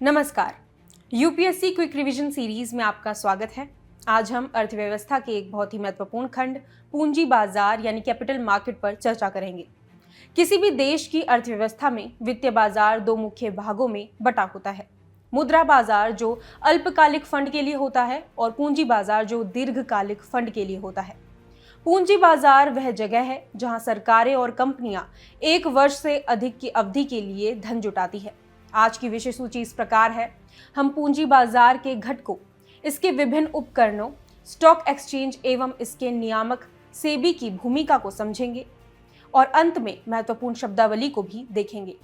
नमस्कार। UPSC quick revision series में आपका स्वागत है। आज हम अर्थव्यवस्था के एक बहुत ही महत्वपूर्ण खंड पूंजी बाजार यानी कैपिटल मार्केट पर चर्चा करेंगे। किसी भी देश की अर्थव्यवस्था में वित्तीय बाजार दो मुख्य भागों में बटा होता है। मुद्रा बाजार जो अल्पकालिक फंड के लिए होता है और पूंजी बाजार जो दीर्घकालिक फंड के लिए होता है। पूंजी बाजार वह जगह है जहां सरकारें और कंपनियां एक वर्ष से अधिक की अवधि के लिए धन जुटाती है। आज की विषय सूची इस प्रकार है। हम पूंजी बाजार के घटकों, इसके विभिन्न उपकरणों, स्टॉक एक्सचेंज एवं इसके नियामक सेबी की भूमिका को समझेंगे और अंत में महत्वपूर्ण शब्दावली को भी देखेंगे।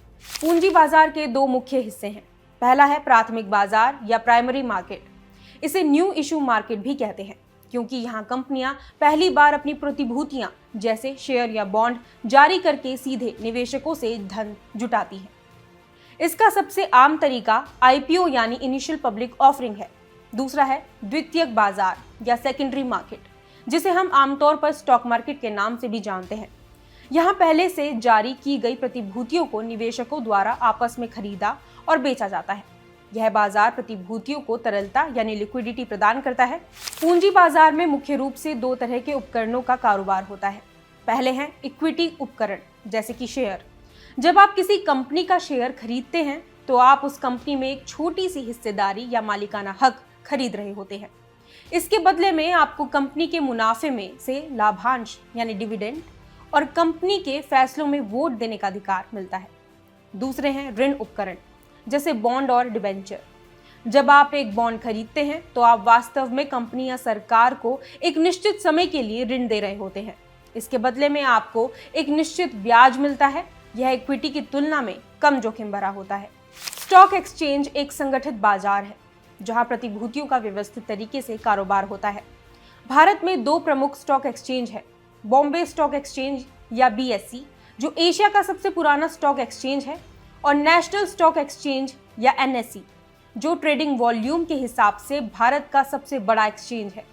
पूंजी बाजार के दो मुख्य हिस्से हैं। पहला है प्राथमिक बाजार या प्राइमरी मार्केट। इसे न्यू इशू मार्केट भी कहते हैं क्योंकि यहाँ कंपनियां पहली बार अपनी प्रतिभूतियां जैसे शेयर या बॉन्ड जारी करके सीधे निवेशकों से धन जुटाती हैं। इसका सबसे आम तरीका आईपीओ यानी इनिशियल पब्लिक ऑफरिंग है। दूसरा है द्वितीयक बाजार या सेकेंडरी मार्केट, जिसे हम आमतौर पर स्टॉक मार्केट के नाम से भी जानते हैं। यहाँ पहले से जारी की गई प्रतिभूतियों को निवेशकों द्वारा आपस में खरीदा और बेचा जाता है। यह बाजार प्रतिभूतियों को तरलता यानी लिक्विडिटी प्रदान करता है। पूंजी बाजार में मुख्य रूप से दो तरह के उपकरणों का कारोबार होता है। पहले हैं इक्विटी उपकरण जैसे कि शेयर। जब आप किसी कंपनी का शेयर खरीदते हैं तो आप उस कंपनी में एक छोटी सी हिस्सेदारी या मालिकाना हक खरीद रहे होते हैं। इसके बदले में आपको कंपनी के मुनाफे में से लाभांश यानी डिविडेंड और कंपनी के फैसलों में वोट देने का अधिकार मिलता है। दूसरे हैं ऋण उपकरण जैसे बॉन्ड और डिबेंचर। जब आप एक बॉन्ड खरीदते हैं तो आप वास्तव में कंपनी या सरकार को एक निश्चित समय के लिए ऋण दे रहे होते हैं। इसके बदले में आपको एक निश्चित ब्याज मिलता है। यह इक्विटी की तुलना में कम जोखिम भरा होता है। स्टॉक एक्सचेंज एक संगठित बाजार है जहां प्रतिभूतियों का व्यवस्थित तरीके से कारोबार होता है। भारत में दो प्रमुख स्टॉक एक्सचेंज है, बॉम्बे स्टॉक एक्सचेंज या बीएसई जो एशिया का सबसे पुराना स्टॉक एक्सचेंज है और नेशनल स्टॉक एक्सचेंज या एनएसई जो ट्रेडिंग वॉल्यूम के हिसाब से भारत का सबसे बड़ा एक्सचेंज है।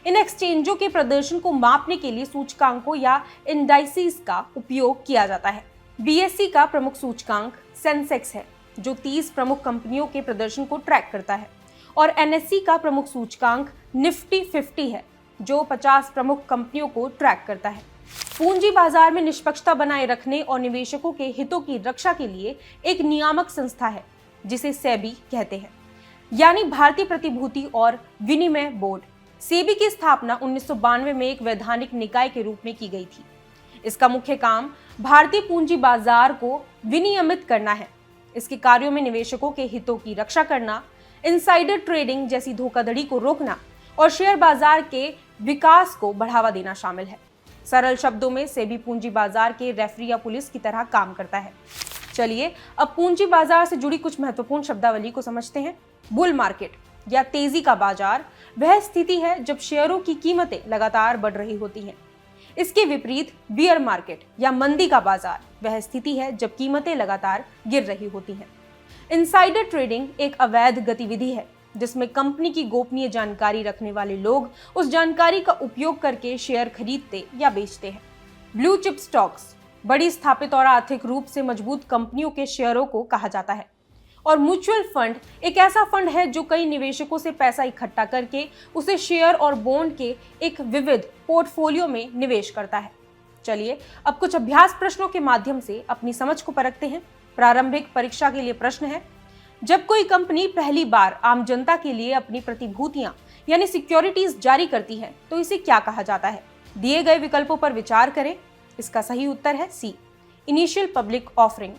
इन एक्सचेंजों के प्रदर्शन को मापने के लिए सूचकांकों या इंडाइसिस का उपयोग किया जाता है। बीएसई का प्रमुख सूचकांक सेंसेक्स है जो 30 प्रमुख कंपनियों के प्रदर्शन को ट्रैक करता है और एनएसई का प्रमुख सूचकांक निफ्टी 50 है जो 50 प्रमुख कंपनियों को ट्रैक करता है। पूंजी बाजार में निष्पक्षता बनाए रखने और निवेशकों के हितों की रक्षा के लिए एक नियामक संस्था है जिसे सेबी कहते हैं, यानी भारतीय प्रतिभूति और विनिमय बोर्ड। सेबी की स्थापना 1992 में एक वैधानिक निकाय के रूप में की गई थी। इसका मुख्य काम भारतीय पूंजी बाजार को विनियमित करना है। इसके कार्यों में निवेशकों के हितों की रक्षा करना, इनसाइडर ट्रेडिंग जैसी धोखाधड़ी को रोकना और शेयर बाजार के विकास को बढ़ावा देना शामिल है। सरल शब्दों में सेबी पूंजी बाजार के रेफरी या पुलिस की तरह काम करता है। चलिए अब पूंजी बाजार से जुड़ी कुछ महत्वपूर्ण शब्दावली को समझते हैं। बुल मार्केट या तेजी का बाजार वह स्थिति है जब शेयरों की कीमतें लगातार बढ़ रही होती हैं। इसके विपरीत बियर मार्केट या मंदी का बाजार वह स्थिति है जब कीमतें लगातार गिर रही होती हैं। इनसाइडर ट्रेडिंग एक अवैध गतिविधि है जिसमें कंपनी की गोपनीय जानकारी रखने वाले लोग उस जानकारी का उपयोग करके शेयर खरीदते या बेचते हैं। ब्लू चिप स्टॉक्स बड़ी स्थापित और आर्थिक रूप से मजबूत कंपनियों के शेयरों को कहा जाता है। और म्यूचुअल फंड एक ऐसा फंड है जो कई निवेशकों से पैसा इकट्ठा करके उसे शेयर और बॉन्ड के एक विविध पोर्टफोलियो में निवेश करता है। चलिए अब कुछ अभ्यास प्रश्नों के माध्यम से अपनी समझ को परखते हैं। प्रारंभिक परीक्षा के लिए प्रश्न है, जब कोई कंपनी पहली बार आम जनता के लिए अपनी प्रतिभूतियां यानी सिक्योरिटीज जारी करती है तो इसे क्या कहा जाता है? दिए गए विकल्पों पर विचार करें। इसका सही उत्तर है सी, इनिशियल पब्लिक ऑफरिंग।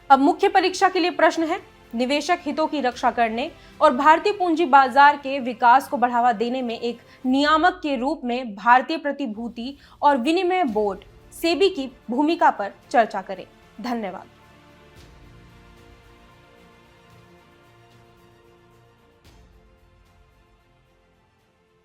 अब मुख्य परीक्षा के लिए प्रश्न है, निवेशक हितों की रक्षा करने और भारतीय पूंजी बाजार के विकास को बढ़ावा देने में एक नियामक के रूप में भारतीय प्रतिभूति और विनिमय बोर्ड सेबी की भूमिका पर चर्चा करें। धन्यवाद।